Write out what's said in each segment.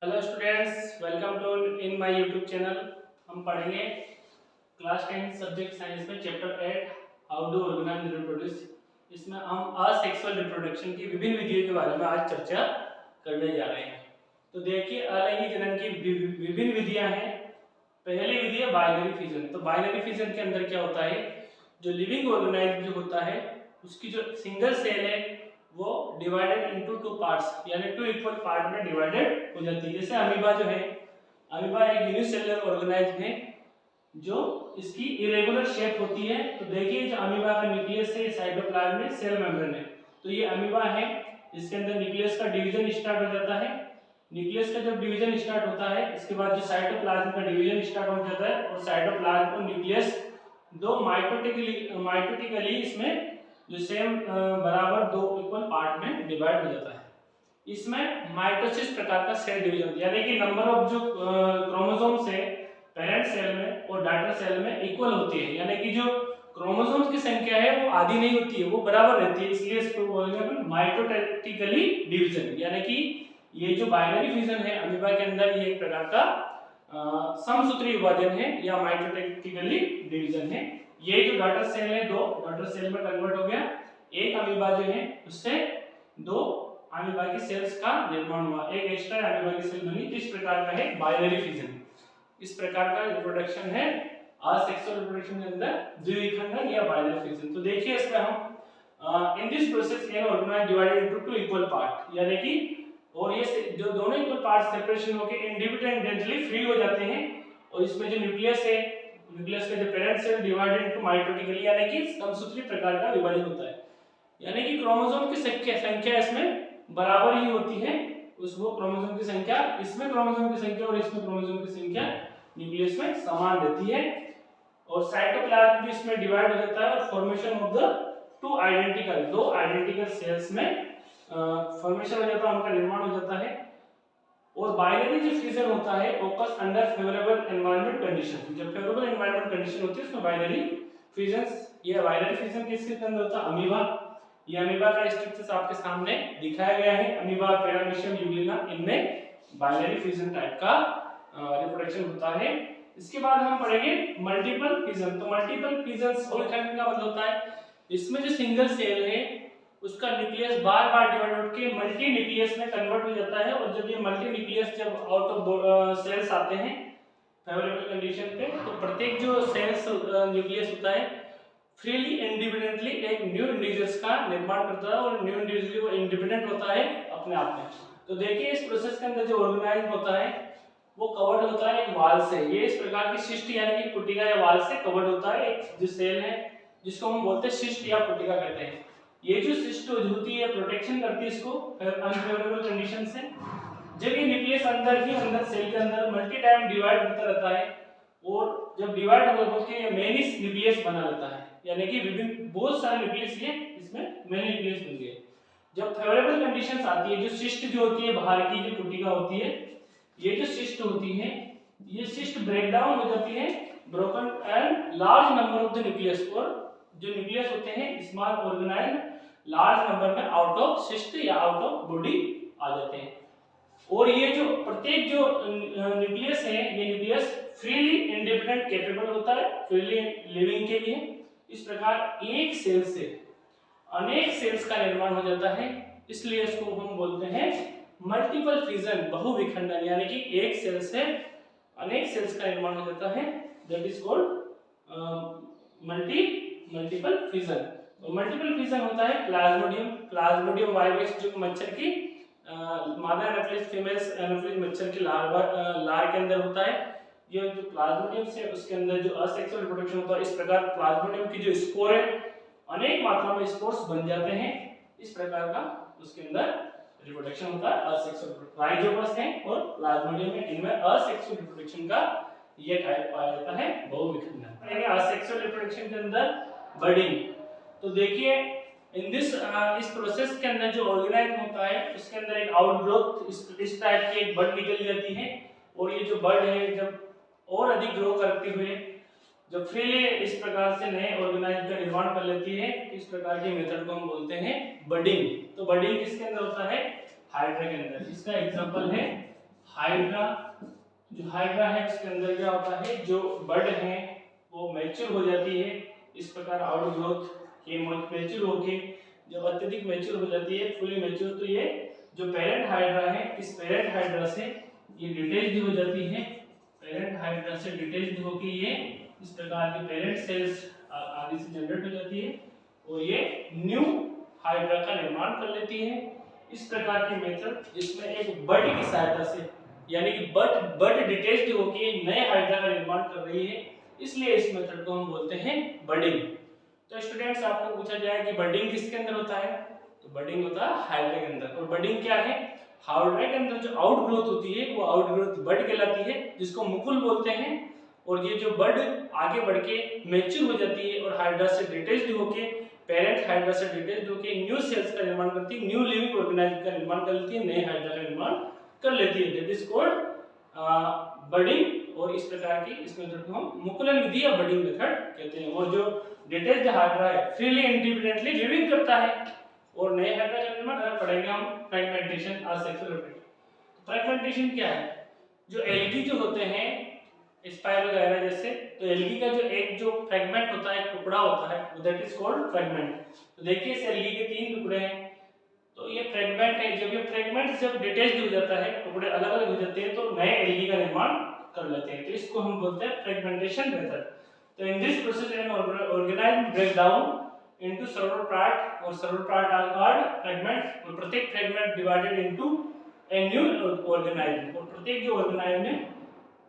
Hello students, welcome to in my YouTube channel. हम पढ़ेंगे class 10 subject science में chapter 8 how to organise and reproduce. इसमें हम asexual reproduction की विभिन्न विधियों के बारे में आज चर्चा करने जा रहे हैं। तो देखिए, अलैंगिक जनन की विभिन्न विधियां हैं। पहली विधि है बाइनरी फिजन। तो बाइनरी फिजन के अंदर क्या होता है, जो लिविंग ऑर्गेनाइज्म जो होता है उसकी जो सिंगल सेल है वो डिवाइडेड इनटू टू पार्ट्स, यानी टू इक्वल पार्ट में डिवाइडेड हो जाती है। जैसे अमीबा जो है, अमीबा एक यूनिसेलुलर ऑर्गेनाइज्म है जो इसकी इरेगुलर शेप होती है। तो देखिए, जो अमीबा का न्यूक्लियस है साइटोप्लाज्म में सेल मेम्ब्रेन है। तो ये अमीबा है, इसके अंदर न्यूक्लियस का डिवीजन स्टार्ट हो जाता है। न्यूक्लियस का जब डिवीजन स्टार्ट होता है, इसके बाद जो साइटोप्लाज्म का डिवीजन स्टार्ट हो जाता है और साइटोप्लाज्म और न्यूक्लियस दो माइटोटिकली इसमें जो सेम बराबर दो इक्वल पार्ट में डिवाइड हो जाता है। इसमें माइटोसिस प्रकार का सेल डिवीजन, यानी कि नंबर ऑफ जो क्रोमोसोम्स है पेरेंट सेल में और डॉटर सेल में इक्वल होती है, यानी कि जो क्रोमोसोम्स की संख्या है वो आधी नहीं होती है, वो बराबर रहती है। इसलिए इसको बोलते हैं माइटोटिकली डिवीजन। यानी कि ये जो बाइनरी फिजन है अमीबा के अंदर, ये एक प्रकार का समसूत्री विभाजन है या माइटोटिकली डिवीजन है। ये जो डॉटर सेल है दो डॉटर सेल में कन्वर्ट हो गया। एक अमीबा जो है उससे दो अमीबा की सेल्स का निर्माण हुआ, एक एक्स्ट्रा अमीबा की सेल बनी। इस प्रकार का है बाइनरी फिजन। इस प्रकार का रिप्रोडक्शन है असेक्सुअल रिप्रोडक्शन के अंदर द्विविखंडन या बाइनरी फिजन। तो देखिए, इसमें हम in this process an organise divided into two equal part, यानी कि और ये जो दोनों इक्वल पार्ट सेपरेशन होकर इंडिपेंडेंटली फ्री हो जाते हैं। और इसमें जो न्यूक्लियस है, न्यूक्लियस का जो parent cell divided into mitotically, यानी कि समसूत्री प्रकार का विभाजन होता है। यानी कि क्रोमोसोम की संख्या इसमें बराबर ही होती है। उसको क्रोमोसोम की संख्या, इसमें क्रोमोसोम की संख्या और इसमें क्रोमोसोम की संख्या न्यूक्लियस में समान रहती है। और साइटोप्लाज्म भी इसमें डिवाइड हो जाता है और फॉर्मेशन ऑफ द दो आइडेंटिकल सेल्स में फॉर्मेशन हो जाता है, उनका निर्माण हो जाता है। और बाइनरी जो फिजन होता है occurs under favourable environment condition. जब फेवरेबल एनवायरनमेंट कंडीशन होती है उसमें बाइनरी फिजन्स, ये बाइनरी फिजन किसके अंदर होता है, अमीबा। ये अमीबा का स्ट्रक्चर आपके सामने दिखाया गया है, अमीबा, पैरामीशियम, यूग्लिना, इनमें बाइनरी फिजन टाइप का रिप्रोडक्शन होता है। इसके बाद हम पढ़ेंगे मल्टीपल फिजन। तो मल्टीपल फिजन का मतलब होता है इसमें जो सिंगल सेल है उसका न्यूक्लियस बार बार डिवाइड होकर मल्टी न्यूक्लियस में कन्वर्ट हो जाता है। और जब ये मल्टी न्यूक्लियस जब आउट ऑफ सेल्स आते हैं फेवरेबल कंडीशन पे, तो प्रत्येक जो सेल्स न्यूक्लियस होता है फ्रीली इंडिपेंडेंटली एक न्यू इंडिविजुअल्स का निर्माण करता है और न्यू इंडिविजुअल वो इंडिपेंडेंट होता है अपने आप में। तो देखिए, इस प्रोसेस के अंदर जो ऑर्गेनाइज्म होता है वो कवर्ड होता है एक वाल से। ये इस प्रकार की सिस्ट यानी कि पुटिका या वाल से कवर्ड होता है। एक जो सेल है जिसको हम बोलते हैं सिस्ट या पुटिका कहते हैं। ये जो सिस्ट होती है प्रोटेक्शन करती है इसको अनफेवरेबल कंडीशन से। जब ये न्यूक्लियस अंदर सेल के अंदर मल्टी टाइम डिवाइड होता रहता है और जब डिवाइड होकर ये मेनी न्यूक्लियस बना रहता है, यानी कि विभिन्न बहुत सारे न्यूक्लियस ये इसमें मेनी न्यूक्लियस बन गए। जब फेवरेबल कंडीशंस आती है, जो सिस्ट जो होती है बाहर की जो पुटिका होती है, ये जो सिस्ट होती है ये सिस्ट ब्रेक डाउन हो जाती है, broken and large number of the nucleus, और जो न्यूक्लियस होते हैं स्मॉल ऑर्गेनाइज्ड लार्ज नंबर में आउट ऑफ सिस्ट या आउट ऑफ बॉडी आ जाते हैं। और ये जो प्रत्येक जो न्यूक्लियस है ये न्यूक्लियस फ्रीली इंडिपेंडेंट कैपेबल होता है फ्रीली लिविंग के लिए। इस प्रकार एक सेल से अनेक सेल्स का निर्माण हो जाता है, इसलिए इसको हम बोलते हैं मल्टीपल फिजन, बहुविखंडन। यानी कि एक सेल से अनेक सेल्स का निर्माण हो जाता है, that is called multiple fission. तो मल्टीपल फिजन होता है प्लाज्मोडियम वाइवस, जो मच्छर की मादा एनाफिलिस फीमेल एनाफिलिस मच्छर की लार के अंदर होता है। ये जो प्लाज्मोडियम से उसके अंदर जो असेक्सुअल रिप्रोडक्शन होता है, इस प्रकार प्लाज्मोडियम की जो स्पोर है अनेक मात्रा में स्पोर्स बन जाते हैं। इस प्रकार का उसके अंदर रिप्रोडक्शन होता है असेक्सुअल। राइजोपस है और प्लाज्मोडियम है, इनमें असेक्सुअल रिप्रोडक्शन का ये टाइप पाया जाता है बहुविखंडन। असेक्सुअल रिप्रोडक्शन के अंदर बर्डिंग। तो देखिए, इस प्रोसेस के अंदर जो ऑर्गेनाइज्म होता है उसके अंदर एक आउटग्रोथ इस टाइप की एक बर्ड निकल जाती है। और ये जो बर्ड है जब और अधिक ग्रो करते हुए जब फ्रीली इस प्रकार से नए ऑर्गेनाइज्म का निर्माण कर लेती है, इस प्रकार के मेथड को हम बोलते हैं बर्डिंग। तो बर्डिंग किसके अंदर होता है, हाइड्रा के अंदर। इसका एग्जांपल है हाइड्रा, जो हाइड्रा है उसके अंदर क्या होता है, जो बड है वो मैच्योर हो जाती है। इस प्रकार आउटग्रोथ ये मैच्योर होके जब अत्यधिक मैच्योर हो जाती है, फुली मैच्योर, तो ये जो पेरेंट हाइड्रा है, इस पेरेंट हाइड्रा से ये डिटेच्ड हो जाती है। पेरेंट हाइड्रा से डिटेच्ड होके ये इस प्रकार के पेरेंट सेल्स आदि से जनरेट हो जाती है और ये न्यू हाइड्रा का निर्माण कर लेती है। इस प्रकार की मेथड जिसमें एक बड की सहायता से, यानी कि बड डिटेच्ड होके नए हाइड्रा का निर्माण कर रही है, इसलिए इस मेथड को हम बोलते हैं बडिंग। तो स्टूडेंट्स, आपको पूछा जाए कि बडिंग किसके अंदर होता है, तो बडिंग होता है हाइड्रा के अंदर। और बडिंग क्या है, हाइड्रा के अंदर जो आउटग्रोथ होती है वो आउटग्रोथ बड कहलाती है, जिसको मुकुल बोलते हैं। और ये जो बड आगे बढ़ के मैच्योर हो जाती है और हाइड्रा से डिटेच्ड होके, पेरेंट हाइड्रा से डिटेच्ड होके न्यू सेल्स का निर्माण करती है, न्यू लिविंग ऑर्गेनाइज्म का निर्माण कर लेती है, नए हाइड्रा का निर्माण कर लेती है। That is called budding. और इस प्रकार की इस मेथड को हम मुकुलन विधि या बडिंग मेथड कहते हैं। और जो डिटेच्ड हाइड्रा है फ्रीली इंडिपेंडेंटली लिविंग करता है और नए हाइड्रा का निर्माण पढ़ेंगे हम फ्रेगमेंटेशन और सेक्सुअल रिप्रोडक्शन। फ्रेगमेंटेशन क्या है, जो एल्गी जो होते हैं स्पाइरोगायरा जैसे, तो एल्गी का जो एक जो फ्रेगमेंट होता है, टुकड़ा होता है, दैट इज कॉल्ड फ्रेगमेंट। तो देखिए इस एल्गी के 3 टुकड़े हैं, तो ये फ्रेगमेंट है। जब ये फ्रेगमेंट जब डिटेच्ड हो जाता है, टुकड़े अलग अलग हो जाते हैं, तो नए एल्गी का निर्माण कर लेते हैं, तो इसको हम बोलते हैं फ्रेगमेंटेशन मेथड। तो in this process an organism break down into several part और several part are called fragments। और प्रत्येक fragment divided into a new organism। और प्रत्येक जो ऑर्गेनाइज्म है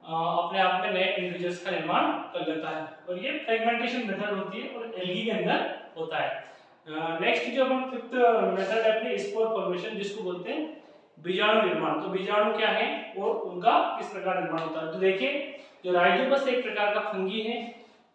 अपने आप में नए इंडिविजुअल्स का निर्माण कर लेता है, और ये फ्रेगमेंटेशन मेथड होती है और एल्गी के अंदर होता है। नेक्स्ट जो हम फिफ्थ मेथड है अपनी स्पोर फॉर्मेशन, जिसको बोलते हैं बीजाणु निर्माण। तो बीजाणु क्या है और उनका किस प्रकार निर्माण होता है, तो देखिए जो राइजोपस एक प्रकार का फंगी है।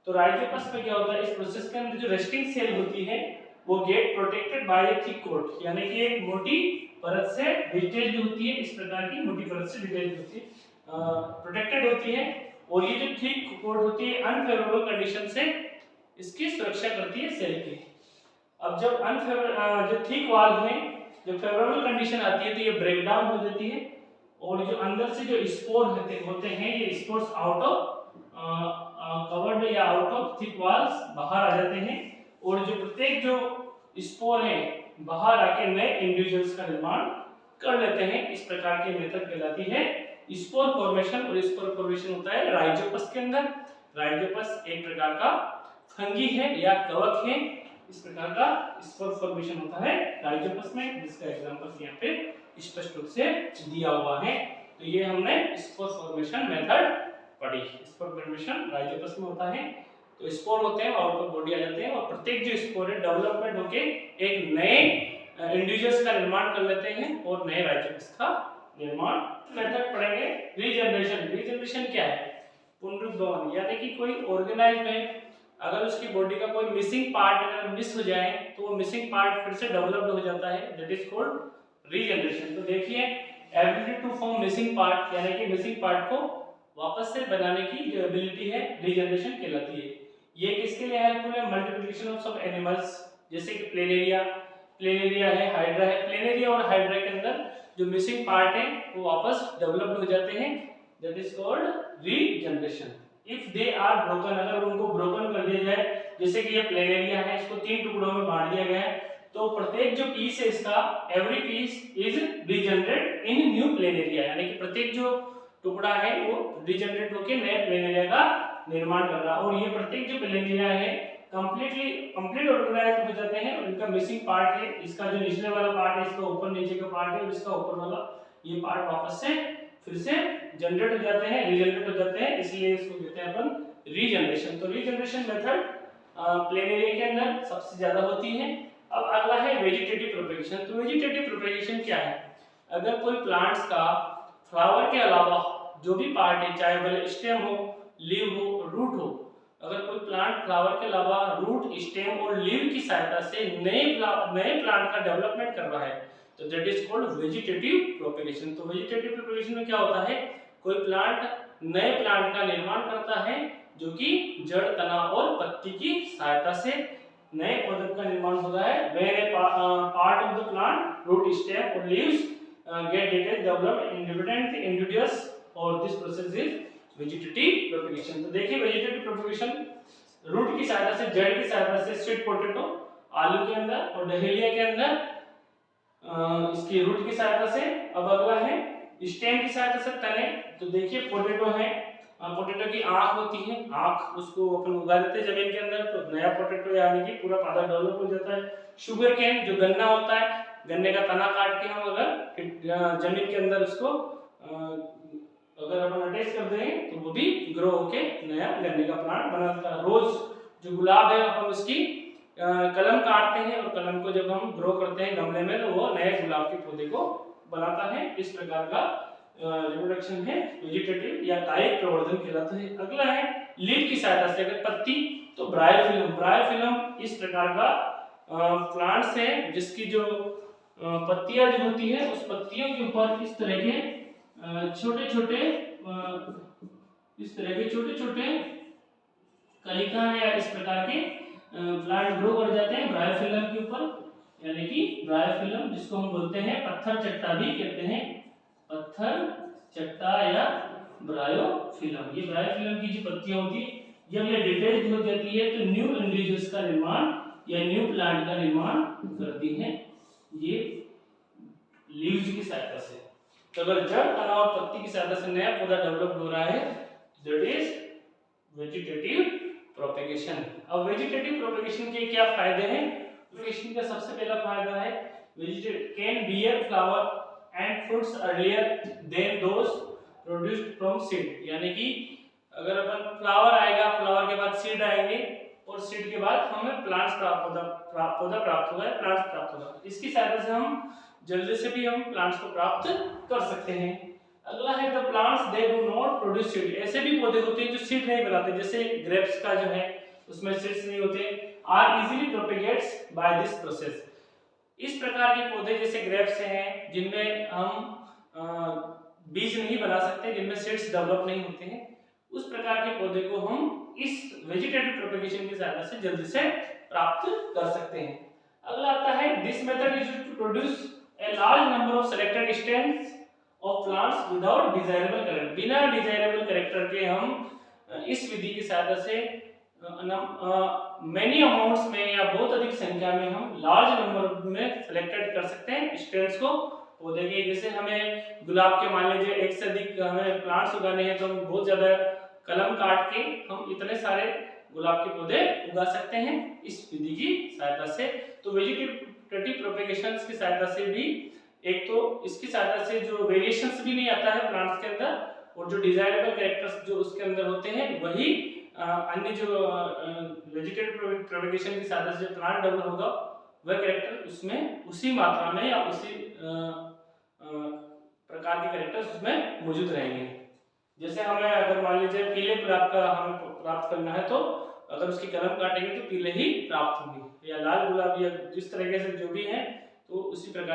तो राइजोपस में क्या होता है, इस प्रोसेस के अंदर जो रेस्टिंग सेल होती है वो get protected by a thick coat, यानी कि एक मोटी परत से डिटेच्ड होती है, इस प्रकार की मोटी परत से डिटेच्ड होती है, प्रोटेक्टेड होती है। और ये जो थिक कोट होती है अनफेवरेबल कंडीशन से इसकी सुरक्षा करती है सेल की। अब जब जो थिक वॉल में जब फेवरेबल कंडीशन आती है तो ये ब्रेक डाउन हो जाती है, और जो अंदर से जो स्पोर होते हैं ये स्पोर्स आउट ऑफ कवर्ड या आउट ऑफ थिक वॉल्स बाहर आ जाते हैं, और जो प्रत्येक जो स्पोर है बाहर आके नए इंडिविजुअल्स का निर्माण कर लेते हैं। इस प्रकार की मेथड कहलाती है स्पोर फॉर्मेशन। और स्पोर फॉर्मेशन होता है राइजोपस के अंदर। राइजोपस एक प्रकार का फंगी है या कवक है, इस प्रकार का स्पोर फॉर्मेशन होता है राइजोपस में, जिसका एग्जांपल यहाँ पे स्पष्ट रूप से दिया हुआ है। तो ये हमने स्पोर फॉर्मेशन मेथड पढ़ी। स्पोर फॉर्मेशन राइजोपस में होता है, तो स्पोर होते हैं आउट ऑफ बॉडी आ जाते हैं, और प्रत्येक जो स्पोर है डेवलपमेंट होके एक नए इंडिविजुअल्स का निर्माण कर लेते हैं और नए राइजोपस का निर्माण। मेथड पढ़ेंगे रीजनरेशन। रीजनरेशन क्या है, पुनरुद्धारण, यानी कि कोई ऑर्गेनाइज्म में अगर उसकी बॉडी का कोई मिसिंग पार्ट अगर मिस हो जाए तो वो मिसिंग पार्ट फिर से डेवलप्ड हो जाता है, दैट इज कॉल्ड रीजनरेशन। तो देखिए ability to form missing part, यानी कि मिसिंग पार्ट को वापस से बनाने की जो एबिलिटी है रीजनरेशन कहलाती है। ये किसके लिए हेल्पफुल है, मल्टीप्लिकेशन ऑफ सम एनिमल्स, जैसे कि प्लेनेरिया है, हाइड्रा है। प्लेनेरिया और हाइड्रा के अंदर जो मिसिंग पार्ट है वो वापस डेवलप्ड हो जाते हैं, that is called regeneration. If they are broken, अगर उनको ब्रोकन कर दिया जाए, जैसे कि ये प्लेनेरिया है, इसको 3 टुकड़ों में बांट दिया गया है, तो प्रत्येक जो पीस है इसका every piece is regenerate in new planaria, यानी कि प्रत्येक जो टुकड़ा है वो रीजनरेट होकर नए प्लेनेरिया का निर्माण कर रहा है। और ये प्रत्येक जो प्लेनेरिया है कंप्लीट ऑर्गेनाइज हो जाते हैं, और इनका मिसिंग पार्ट है, इसका जो निचले वाला पार्ट है, इसका ऊपर नीचे का पार्ट है, और इसका ऊपर वाला ये पार्ट वापस से फिर से जनरेट हो जाते हैं, रीजनरेट हो जाते हैं, इसलिए इसको कहते हैं अपन रीजनरेशन। तो रीजनरेशन मेथड प्लेनेरिया के अंदर सबसे ज्यादा होती है। अब अगला है वेजिटेटिव प्रोपेगेशन। तो वेजिटेटिव प्रोपेगेशन क्या है, अगर कोई प्लांट्स का फ्लावर के अलावा जो भी पार्ट है, चाहे भले स्टेम हो, लीव हो, रूट हो, अगर कोई प्लांट फ्लावर के अलावा रूट, स्टेम और लीव की सहायता से नए प्लांट का डेवलपमेंट कर रहा है, तो that is called vegetative propagation. तो वेजिटेटिव प्रोपेगेशन में क्या होता है, कोई प्लांट नए प्लांट का निर्माण करता है जो कि जड़, तना और पत्ती की सहायता से नए पौधे का निर्माण होता है। When a part of the plant, root, stem और leaves get details developed independent individuals और this process is vegetative propagation। तो देखिए वेजिटेटिव प्रोपगेशन रूट की सहायता से, जड़ की सहायता से, स्वीट पोटैटो आलू के अंदर और डहेलिया के अंदर इसकी रूट की सहायता से। अब अगला है स्टेम की सहायता से तने। तो देखिए पोटैटो है, पोटैटो की आंख होती है, आंख उसको अपन उगा देते हैं जमीन के अंदर, तो नया पोटैटो यानी कि पूरा पौधा डेवलप हो जाता है। शुगर केन जो गन्ना होता है, गन्ने का तना काट के हम अगर जमीन के अंदर उसको अगर अपन अटैच कर दें तो वो भी ग्रो होके नया गन्ने का प्लांट बनाता है। रोज जो गुलाब है अपन उसकी कलम काटते हैं और कलम को जब हम ग्रो करते हैं गमले में तो वो नए गुलाब के पौधे को बनाता है। इस प्रकार का रिप्रोडक्शन है वेजिटेटिव या कायिक प्रवर्धन कहलाता है। अगला है लीफ की सहायता से, अगर पत्ती तो ब्रायोफिलम। ब्रायोफिलम इस प्रकार का प्लांट्स है जिसकी जो पत्तियां जो होती है उस पत्तियों के ऊपर इस तरह के छोटे छोटे कलिका या इस प्रकार के प्लांट ग्रो कर जाते हैं ब्रायोफिलम के ऊपर, यानी कि ब्रायोफिलम जिसको हम बोलते हैं पत्थर चट्टा भी कहते हैं, पत्थर चट्टा या ब्रायोफिलम। ये ब्रायोफिलम की जो पत्तियां होती है जब ये डिटेच हो जाती है तो न्यू इंडिविजुअल्स का निर्माण या न्यू प्लांट का निर्माण करती है ये लीव्स की सहायता से। तो अगर जड़ तना और पत्ती की सहायता से नया पौधा डेवलप हो रहा है दैट इज वेजिटेटिव प्रोपेगेशन। अब वेजिटेटिव प्रोपेगेशन के क्या फायदे हैं? प्रोपेगेशन का सबसे पहला फायदा है vegetative can bear flower and fruits earlier than those produced from seed, यानी कि अगर अपन फ्लावर आएगा, फ्लावर के बाद सीड आएंगे और सीड के बाद हमें प्लांट्स पौधा प्राप्त होगा, प्लांट्स प्राप्त होगा। इसकी सहायता से हम जल्दी से भी हम प्लांट्स को प्राप्त कर सकते हैं। अगला है the plants they do not produce seed. ऐसे भी पौधे होते हैं जो सीड नहीं बनाते, जैसे ग्रेप्स का जो है उसमें सीड्स नहीं होते, are easily propagates by this process. इस प्रकार के पौधे जैसे ग्रेप्स हैं जिनमें हम बीज नहीं बना सकते, जिनमें सीड्स डेवलप नहीं होते हैं, उस प्रकार के पौधे को हम इस वेजिटेटिव प्रोपेगेशन की सहायता से जल्दी से प्राप्त कर सकते हैं। अगला आता है this method is to produce a large number of selected stems of plants without desirable character। बिना desirable character के हम इस विधि की सहायता से many amounts में या बहुत अधिक संख्या में हम large number में selected कर सकते हैं stems को पौधे के। जैसे हमें गुलाब के मान लीजिए एक से अधिक हमें प्लांट्स उगाने हैं तो हम बहुत ज्यादा कलम काट के हम इतने सारे गुलाब के पौधे उगा सकते हैं इस विधि की सहायता से। तो वेजिटेटिव प्रोपेगेशन की सहायता से भी एक तो इसकी सहायता से जो वेरिएशंस भी नहीं आता है प्लांट्स के अंदर, और जो डिजायरेबल कैरेक्टर्स जो उसके अंदर होते हैं वही अन्य जो वेजिटेटिव प्रोपेगेशन की सहायता से जो प्लांट डेवलप होगा वह कैरेक्टर उसमें उसी मात्रा में या उसी प्रकार के कैरेक्टर्स उसमें मौजूद रहेंगे। जैसे हमें अगर मान लीजिए पीले गुलाब का हमें प्राप्त करना है तो अगर उसकी कलम काटेंगे तो पीले ही प्राप्त होंगे, या लाल गुलाब या जिस तरीके से जो भी है तो उसी प्रकार